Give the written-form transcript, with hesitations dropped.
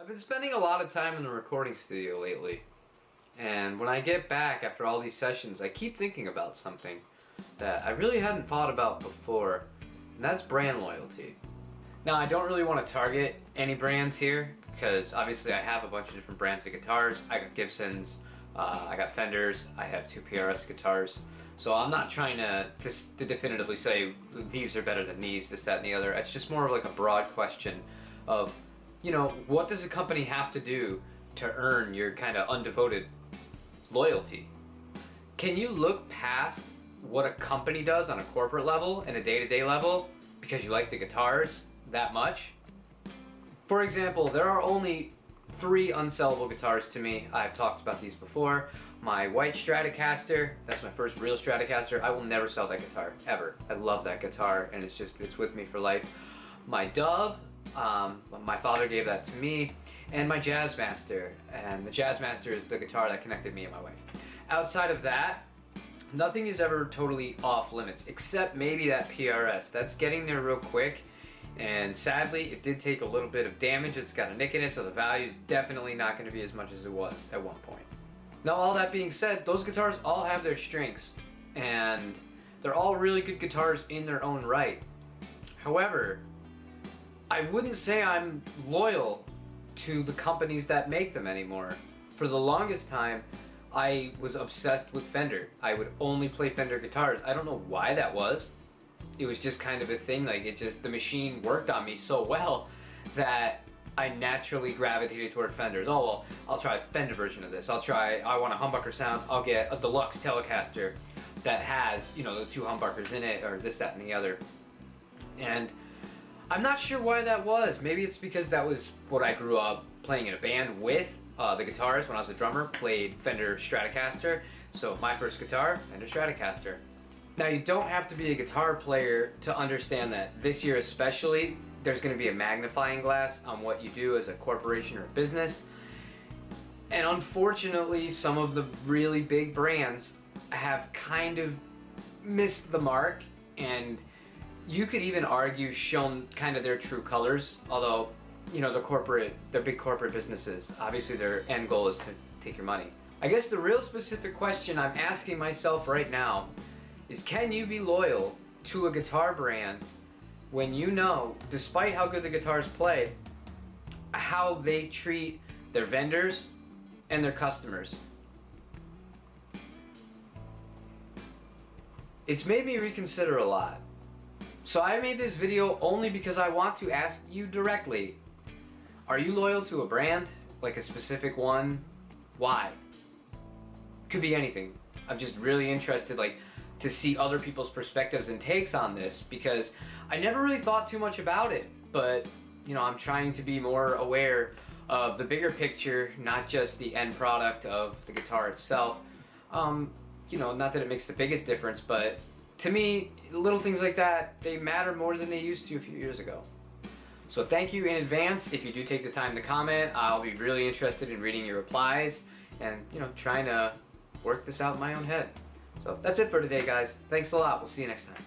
I've been spending a lot of time in the recording studio lately, and when I get back after all these sessions, I keep thinking about something that I really hadn't thought about before, and that's brand loyalty. Now, I don't really want to target any brands here, because obviously I have a bunch of different brands of guitars. I got Gibsons, I got Fenders, I have 2 PRS guitars, so I'm not trying to definitively say these are better than these, this, that, and the other. It's just more of like a broad question of, you know, what does a company have to do to earn your kind of undevoted loyalty? Can you look past what a company does on a corporate level and a day-to-day level because you like the guitars that much? For example, there are only 3 unsellable guitars to me. I've talked about these before. My white Stratocaster, that's my first real Stratocaster. I will never sell that guitar, ever. I love that guitar, and it's with me for life. My Dove, my father gave that to me, and my Jazzmaster, and the Jazzmaster is the guitar that connected me and my wife. Outside of that, nothing is ever totally off limits, except maybe that PRS. That's getting there real quick, and sadly, it did take a little bit of damage. It's got a nick in it, so the value is definitely not going to be as much as it was at one point. Now, all that being said, those guitars all have their strengths, and they're all really good guitars in their own right. However, I wouldn't say I'm loyal to the companies that make them anymore. For the longest time, I was obsessed with Fender. I would only play Fender guitars. I don't know why that was. It was just kind of a thing, like the machine worked on me so well that I naturally gravitated toward Fenders. Oh, well, I'll try a Fender version of this. I want a humbucker sound, I'll get a deluxe Telecaster that has, you know, the 2 humbuckers in it, or this, that, and the other. And I'm not sure why that was. Maybe it's because that was what I grew up playing in a band with. The guitarist, when I was a drummer, played Fender Stratocaster. So my first guitar, Fender Stratocaster. Now, you don't have to be a guitar player to understand that this year especially, there's going to be a magnifying glass on what you do as a corporation or a business. And unfortunately, some of the really big brands have kind of missed the mark, and you could even argue shown kind of their true colors, although, you know, they're big corporate businesses. Obviously, their end goal is to take your money. I guess the real specific question I'm asking myself right now is, can you be loyal to a guitar brand when you know, despite how good the guitars play, how they treat their vendors and their customers? It's made me reconsider a lot. So I made this video only because I want to ask you directly, are you loyal to a brand, like a specific one? Why? Could be anything. I'm just really interested, to see other people's perspectives and takes on this, because I never really thought too much about it, but, you know, I'm trying to be more aware of the bigger picture, not just the end product of the guitar itself. You know, not that it makes the biggest difference, but to me, little things like that, they matter more than they used to a few years ago. So thank you in advance if you do take the time to comment. I'll be really interested in reading your replies and, you know, trying to work this out in my own head. So that's it for today, guys. Thanks a lot. We'll see you next time.